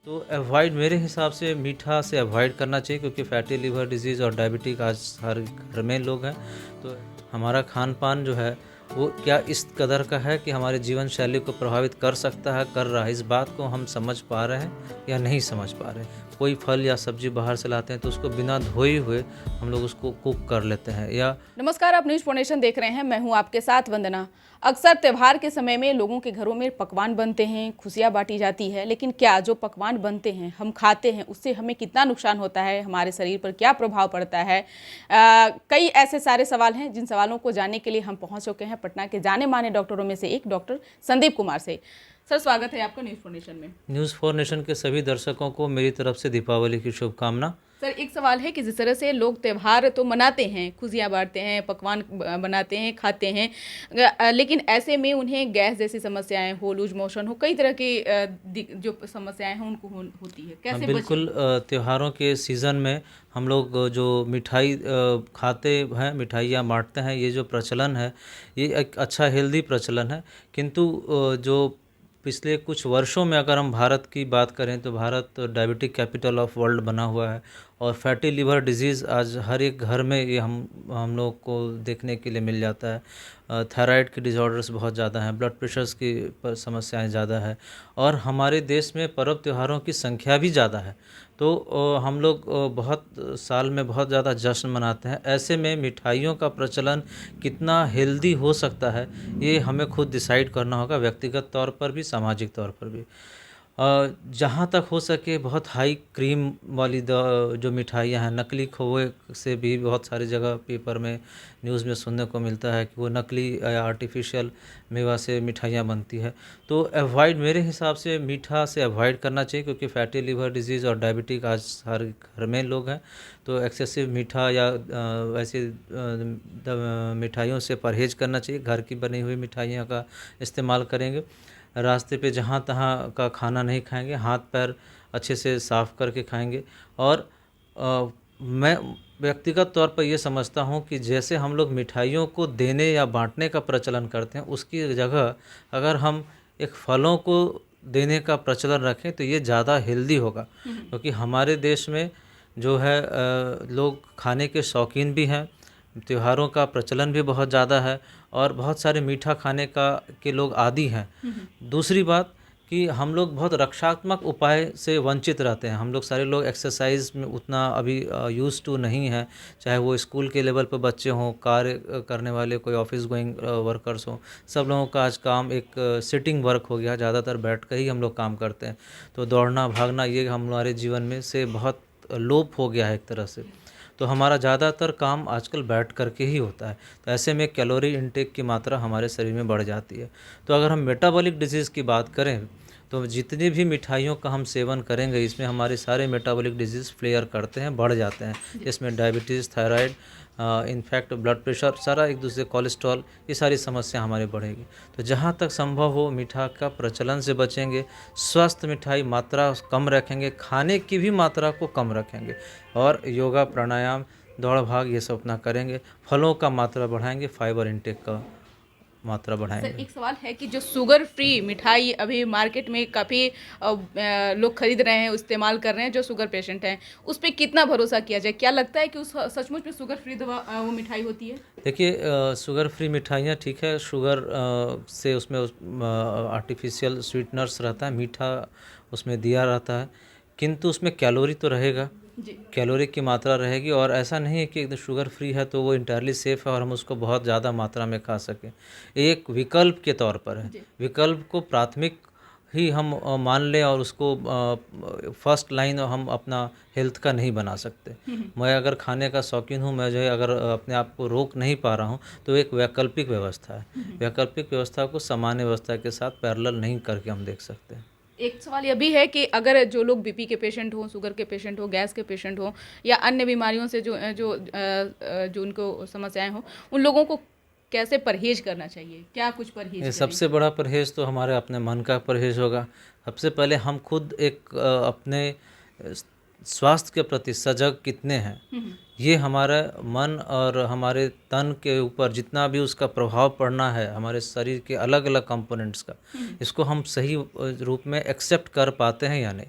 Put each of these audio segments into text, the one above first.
तो अवॉइड मेरे हिसाब से मीठा से अवॉइड करना चाहिए, क्योंकि फैटी लिवर डिजीज़ और डायबिटिक आज हर घर में लोग हैं। तो हमारा खान पान जो है वो क्या इस कदर का है कि हमारे जीवन शैली को प्रभावित कर सकता है, कर रहा है, इस बात को हम समझ पा रहे हैं या नहीं समझ पा रहे हैं। कोई फल या सब्जी बाहर से लाते हैं तो उसको बिना धोए हुए हम लोग उसको कुक कर लेते हैं या नमस्कार, आप न्यूज फोनेशन देख रहे हैं। मैं हूं आपके साथ वंदना। अक्सर त्योहार के समय में लोगों के घरों में पकवान बनते हैं, खुशियां बांटी जाती है, लेकिन क्या जो पकवान बनते हैं हम खाते हैं उससे हमें कितना नुकसान होता है, हमारे शरीर पर क्या प्रभाव पड़ता है। कई ऐसे सारे सवाल हैं जिन सवालों को जानने के लिए हम पहुंच चुके हैं पटना के जाने माने डॉक्टरों में से एक डॉक्टर संदीप कुमार से। सर, स्वागत है आपका न्यूज फोनेशन में। न्यूज़ फॉर नेशन के सभी दर्शकों को मेरी तरफ से दीपावली की शुभकामना। सर, एक सवाल है कि जिस तरह से लोग त्यौहार तो मनाते हैं, खुशियां बांटते हैं, पकवान बनाते हैं, खाते हैं, लेकिन ऐसे में उन्हें गैस जैसी समस्याएं हो, लूज मोशन हो, कई तरह की जो समस्याएं हैं उनको होती है। कैसे बिल्कुल। त्योहारों के सीज़न में हम लोग जो मिठाई खाते हैं, मिठाइयाँ बांटते हैं, ये जो प्रचलन है ये एक अच्छा हेल्दी प्रचलन है। किंतु जो पिछले कुछ वर्षों में अगर हम भारत की बात करें तो Bharat diabetic capital of world बना हुआ है और फैटी लिवर डिजीज़ आज हर एक घर में ये हम लोग को देखने के लिए मिल जाता है। थायराइड के डिसऑर्डर्स बहुत ज़्यादा हैं, ब्लड प्रेशर्स की समस्याएं ज़्यादा है और हमारे देश में पर्व त्योहारों की संख्या भी ज़्यादा है। तो हम लोग बहुत साल में बहुत ज़्यादा जश्न मनाते हैं। ऐसे में मिठाइयों का प्रचलन कितना हेल्दी हो सकता है ये हमें खुद डिसाइड करना होगा, व्यक्तिगत तौर पर भी, सामाजिक तौर पर भी। जहाँ तक हो सके बहुत हाई क्रीम वाली जो मिठाइयाँ हैं, नकली खोए से भी बहुत सारी जगह पेपर में, न्यूज़ में सुनने को मिलता है कि वो नकली या आर्टिफिशियल मेवा से मिठाइयाँ बनती है। तो अवॉइड मेरे हिसाब से मीठा से अवॉइड करना चाहिए, क्योंकि फैटी लिवर डिजीज़ और डायबिटिक आज हर घर में लोग हैं। तो एक्सेसिव मीठा या वैसे मिठाइयों से परहेज़ करना चाहिए। घर की बनी हुई मिठाइयों का इस्तेमाल करेंगे। रास्ते पे जहाँ तहाँ का खाना नहीं खाएंगे, हाथ पैर अच्छे से साफ़ करके खाएंगे। और मैं व्यक्तिगत तौर पर ये समझता हूँ कि जैसे हम लोग मिठाइयों को देने या बांटने का प्रचलन करते हैं, उसकी जगह अगर हम एक फलों को देने का प्रचलन रखें तो ये ज़्यादा हेल्दी होगा। क्योंकि हमारे देश में जो है लोग खाने के शौकीन भी हैं, त्योहारों का प्रचलन भी बहुत ज़्यादा है और बहुत सारे मीठा खाने के लोग आदी हैं। दूसरी बात कि हम लोग बहुत रक्षात्मक उपाय से वंचित रहते हैं। हम लोग सारे लोग एक्सरसाइज में उतना अभी यूज़ टू नहीं है, चाहे वो स्कूल के लेवल पर बच्चे हों, कार्य करने वाले, कोई ऑफिस गोइंग वर्कर्स हों। सब लोगों का आज काम एक सिटिंग वर्क हो गया, ज़्यादातर बैठ कर ही हम लोग काम करते हैं। तो दौड़ना भागना ये हमारे जीवन में से बहुत लोप हो गया है एक तरह से। तो हमारा ज़्यादातर काम आजकल बैठ करके ही होता है। तो ऐसे में कैलोरी इनटेक की मात्रा हमारे शरीर में बढ़ जाती है। तो अगर हम मेटाबॉलिक डिजीज़ की बात करें तो जितनी भी मिठाइयों का हम सेवन करेंगे, इसमें हमारे सारे मेटाबॉलिक डिजीज़ फ्लेयर करते हैं, बढ़ जाते हैं। इसमें diabetes, thyroid, in fact blood pressure, सारा एक दूसरे, कोलेस्ट्रॉल, ये सारी समस्या हमारी बढ़ेगी। तो जहाँ तक संभव हो मिठा का प्रचलन से बचेंगे, स्वस्थ मिठाई मात्रा कम रखेंगे, खाने की भी मात्रा को कम रखेंगे और योगा, प्राणायाम, दौड़ भाग ये सब अपना करेंगे। फलों का मात्रा बढ़ाएंगे, फाइबर इंटेक का मात्रा सर, बढ़ाएंगे। एक सवाल है कि जो शुगर फ्री मिठाई अभी मार्केट में काफ़ी लोग खरीद रहे हैं, इस्तेमाल कर रहे हैं, जो शुगर पेशेंट हैं, उस पर कितना भरोसा किया जाए? क्या लगता है कि उस सचमुच में शुगर फ्री दवा वो मिठाई होती है? देखिए, शुगर फ्री मिठाइयाँ ठीक है, शुगर से उसमें आर्टिफिशियल स्वीटनर्स रहता है, मीठा उसमें दिया रहता है, किंतु उसमें कैलोरी तो रहेगा, जी। कैलोरी की मात्रा रहेगी। और ऐसा नहीं है कि एकदम शुगर फ्री है तो वो इंटायरली सेफ़ है और हम उसको बहुत ज़्यादा मात्रा में खा सकें। एक विकल्प के तौर पर है, जी। विकल्प को प्राथमिक ही हम मान लें और उसको फर्स्ट लाइन हम अपना हेल्थ का नहीं बना सकते। मैं अगर खाने का शौकीन हूँ, मैं जो है अगर अपने आप को रोक नहीं पा रहा हूँ तो एक वैकल्पिक व्यवस्था है। वैकल्पिक व्यवस्था को सामान्य व्यवस्था के साथ पैरेलल नहीं करके हम देख सकते हैं। एक सवाल यह भी है कि अगर जो लोग बीपी के पेशेंट हों, शुगर के पेशेंट हों, गैस के पेशेंट हों या अन्य बीमारियों से जो उनको समस्याएं हों, उन लोगों को कैसे परहेज करना चाहिए? क्या कुछ परहेज ये करें? सबसे बड़ा परहेज़ तो हमारे अपने मन का परहेज़ होगा। सबसे पहले हम खुद एक अपने स्वास्थ्य के प्रति सजग कितने हैं, ये हमारा मन और हमारे तन के ऊपर जितना भी उसका प्रभाव पड़ना है, हमारे शरीर के अलग अलग कंपोनेंट्स का, इसको हम सही रूप में एक्सेप्ट कर पाते हैं या नहीं।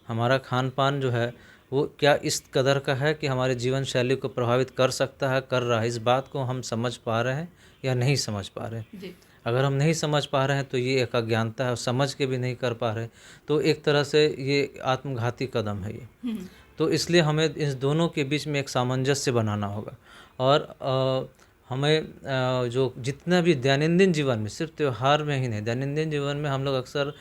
हमारा खान पान जो है वो क्या इस कदर का है कि हमारे जीवन शैली को प्रभावित कर सकता है, कर रहा है, इस बात को हम समझ पा रहे हैं या नहीं समझ पा रहे हैं। जी। अगर हम नहीं समझ पा रहे हैं तो ये एक अज्ञानता है, और समझ के भी नहीं कर पा रहे तो एक तरह से ये आत्मघाती कदम है ये। तो इसलिए हमें इस दोनों के बीच में एक सामंजस्य बनाना होगा। और हमें जो जितना भी दैनंदिन जीवन में, सिर्फ त्यौहार में ही नहीं, दैनंदिन जीवन में हम लोग अक्सर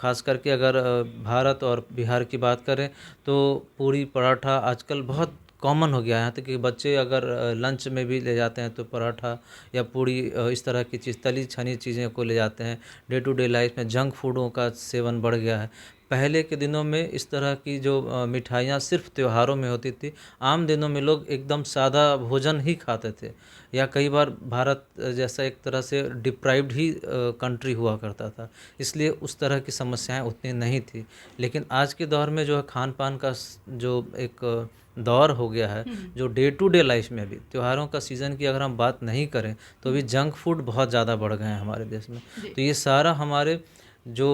खास करके अगर भारत और बिहार की बात करें तो पूरी पराठा आजकल बहुत कॉमन हो गया है। यहाँ तक कि बच्चे अगर लंच में भी ले जाते हैं तो पराठा या पूड़ी, इस तरह की चीज़, तली छनी चीज़ें को ले जाते हैं। डे टू डे लाइफ में जंक फूडों का सेवन बढ़ गया है। पहले के दिनों में इस तरह की जो मिठाइयाँ सिर्फ त्योहारों में होती थी, आम दिनों में लोग एकदम सादा भोजन ही खाते थे। या कई बार भारत जैसा एक तरह से डिप्राइव्ड ही कंट्री हुआ करता था, इसलिए उस तरह की समस्याएं उतनी नहीं थी। लेकिन आज के दौर में जो है खान पान का जो एक दौर हो गया है, जो डे टू डे लाइफ में भी त्योहारों का सीज़न की अगर हम बात नहीं करें तो अभी जंक फूड बहुत ज़्यादा बढ़ गए हैं हमारे देश में। तो ये सारा हमारे जो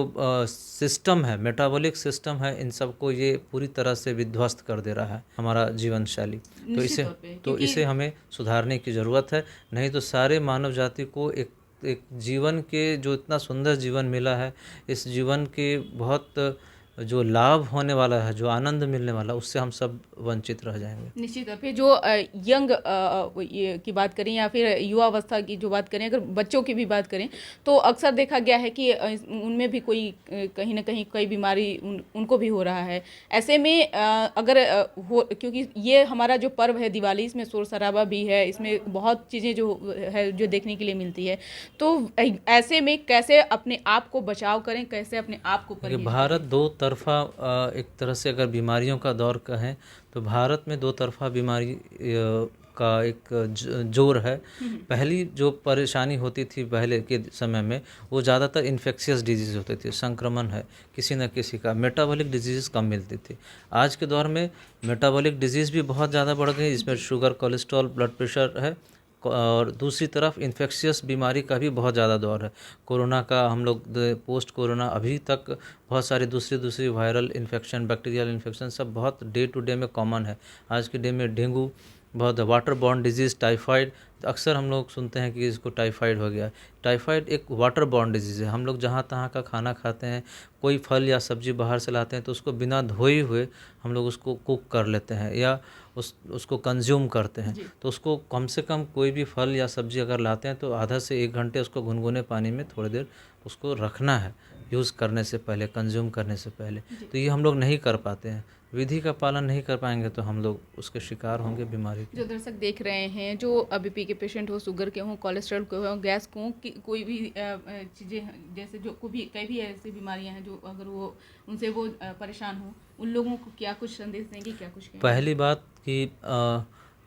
सिस्टम है, मेटाबॉलिक सिस्टम है, इन सबको ये पूरी तरह से विध्वस्त कर दे रहा है हमारा जीवन शैली। तो निश्चित तौर पे, तो क्योंकि इसे हमें सुधारने की ज़रूरत है, नहीं तो सारे मानव जाति को एक जीवन के जो इतना सुंदर जीवन मिला है, इस जीवन के बहुत जो लाभ होने वाला है, जो आनंद मिलने वाला, उससे हम सब वंचित रह जाएंगे। निश्चित तौर पे जो यंग की बात करें या फिर युवा अवस्था की जो बात करें, अगर बच्चों की भी बात करें तो अक्सर देखा गया है कि उनमें भी कोई कहीं ना कहीं कोई बीमारी उनको भी हो रहा है। ऐसे में अगर हो, क्योंकि ये हमारा जो पर्व है दिवाली, इसमें शोर शराबा भी है, इसमें बहुत चीज़ें जो है जो देखने के लिए मिलती है। तो ऐसे में कैसे अपने आप को बचाव करें, कैसे अपने आप को देखिए, परहेज भारत करें? दो तरफा एक तरह से अगर बीमारियों का दौर कहें तो भारत में दो तरफा बीमारी का एक जोर है। पहली जो परेशानी होती थी पहले के समय में, वो ज़्यादातर इन्फेक्शियस डिजीज़ होते थे, संक्रमण है किसी न किसी का, मेटाबॉलिक डिजीज़ कम मिलती थी। आज के दौर में मेटाबॉलिक डिजीज़ भी बहुत ज़्यादा बढ़ गई, जिसमें शुगर, कोलेस्ट्रॉल, ब्लड प्रेशर है। और दूसरी तरफ इन्फेक्शियस बीमारी का भी बहुत ज़्यादा दौर है। कोरोना का हम लोग पोस्ट कोरोना अभी तक बहुत सारी दूसरी वायरल इन्फेक्शन, बैक्टीरियल इन्फेक्शन सब बहुत डे टू डे में कॉमन है। आज के डे में डेंगू, बहुत वाटर बॉर्न डिजीज़, टाइफाइड, अक्सर हम लोग सुनते हैं कि इसको टाइफाइड हो गया। टाइफाइड एक वाटर बॉर्न डिजीज़ है। हम लोग जहाँ तहाँ का खाना खाते हैं, कोई फल या सब्जी बाहर से लाते हैं तो उसको बिना धोए हुए हम लोग उसको कुक कर लेते हैं या उसको कंज्यूम करते हैं। तो उसको कम से कम कोई भी फल या सब्जी अगर लाते हैं तो आधा से 1 घंटे उसको गुनगुने पानी में थोड़ी देर उसको रखना है, यूज़ करने से पहले, कंज्यूम करने से पहले। तो ये हम लोग नहीं कर पाते हैं, विधि का पालन नहीं कर पाएंगे तो हम लोग उसके शिकार होंगे बीमारी के। जो दर्शक देख रहे हैं, जो बीपी के पेशेंट हो, शुगर के हों, कोलेस्ट्रॉल के हों, गैस को हों, कोई भी चीज़ें जैसे जो कई भी ऐसी बीमारियां हैं जो अगर वो उनसे वो परेशान हो, उन लोगों को क्या कुछ संदेश देंगे, क्या कुछ कहेंगे? पहली बात कि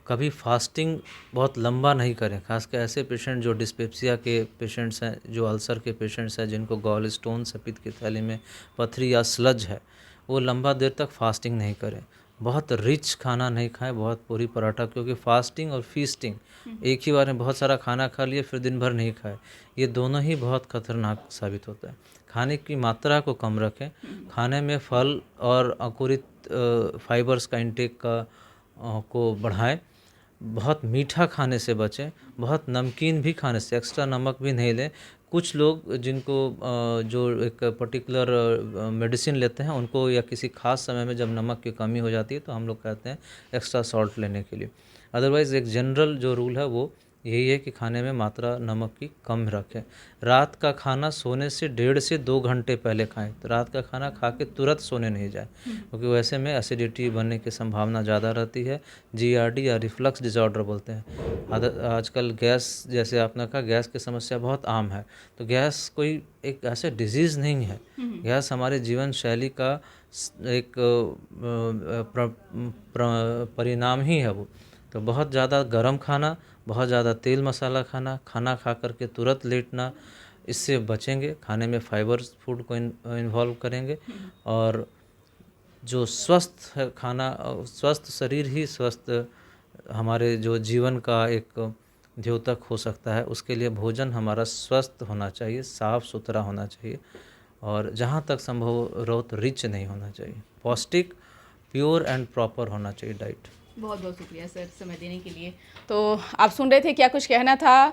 कभी फास्टिंग बहुत लंबा नहीं करें, खासकर ऐसे पेशेंट जो डिस्पेप्सिया के पेशेंट्स हैं, जो अल्सर के पेशेंट्स हैं, जिनको गॉल स्टोन्स है, पित्त की थैली में पथरी या स्लज है, वो लंबा देर तक फास्टिंग नहीं करें। बहुत रिच खाना नहीं खाएं, बहुत पूरी पराठा, क्योंकि फास्टिंग और फीस्टिंग एक ही बार में बहुत सारा खाना खा लिए फिर दिन भर नहीं खाए, ये दोनों ही बहुत खतरनाक साबित होता है। खाने की मात्रा को कम रखें, खाने में फल और अंकुरित फाइबर्स का इंटेक को बढ़ाएं। बहुत मीठा खाने से बचें, बहुत नमकीन भी खाने से, एक्स्ट्रा नमक भी नहीं लें। कुछ लोग जिनको जो एक पर्टिकुलर मेडिसिन लेते हैं, उनको या किसी खास समय में जब नमक की कमी हो जाती है तो हम लोग कहते हैं एक्स्ट्रा सॉल्ट लेने के लिए। अदरवाइज़ एक जनरल जो रूल है वो यही है कि खाने में मात्रा नमक की कम रखें। रात का खाना सोने से 1.5 से 2 घंटे पहले खाएं। तो रात का खाना खा के तुरंत सोने नहीं जाए, क्योंकि वैसे में एसिडिटी बनने की संभावना ज़्यादा रहती है। जीआरडी या रिफ्लक्स डिसऑर्डर बोलते हैं। आजकल गैस, जैसे आपने कहा, गैस की समस्या बहुत आम है। तो गैस कोई एक ऐसे डिजीज़ नहीं है, गैस हमारे जीवन शैली का एक परिणाम ही है वो। तो बहुत ज़्यादा गर्म खाना, बहुत ज़्यादा तेल मसाला खाना, खाना खा करके तुरंत लेटना, इससे बचेंगे। खाने में फाइबर फूड को इन्वॉल्व करेंगे, और जो स्वस्थ है खाना, स्वस्थ शरीर ही स्वस्थ हमारे जो जीवन का एक द्योतक हो सकता है। उसके लिए भोजन हमारा स्वस्थ होना चाहिए, साफ़ सुथरा होना चाहिए, और जहाँ तक संभव रहो तो रिच नहीं होना चाहिए, पौष्टिक, प्योर एंड प्रॉपर होना चाहिए डाइट। बहुत बहुत शुक्रिया सर समय देने के लिए। तो आप सुन रहे थे क्या कुछ कहना था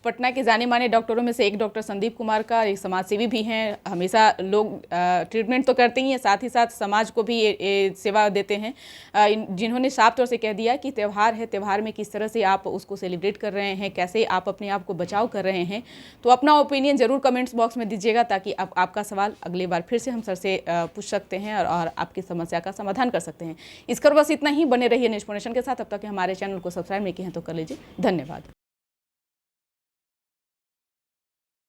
पटना के जाने माने डॉक्टरों में से एक डॉक्टर संदीप कुमार का। एक समाजसेवी भी हैं, हमेशा लोग ट्रीटमेंट तो करते ही हैं, साथ ही साथ समाज को भी ये सेवा देते हैं। जिन्होंने साफ तौर से कह दिया कि त्यौहार है, त्यौहार में किस तरह से आप उसको सेलिब्रेट कर रहे हैं, कैसे आप अपने आप को बचाव कर रहे हैं। तो अपना ओपिनियन ज़रूर कमेंट्स बॉक्स में दीजिएगा, ताकि आपका सवाल अगली बार फिर से हम सर से पूछ सकते हैं और आपकी समस्या का समाधान कर सकते हैं। इस कर बस इतना ही। बने रहिए न्यूज़ नेशन के साथ। अब तक हमारे चैनल को सब्सक्राइब नहीं किए हैं तो कर लीजिए। धन्यवाद।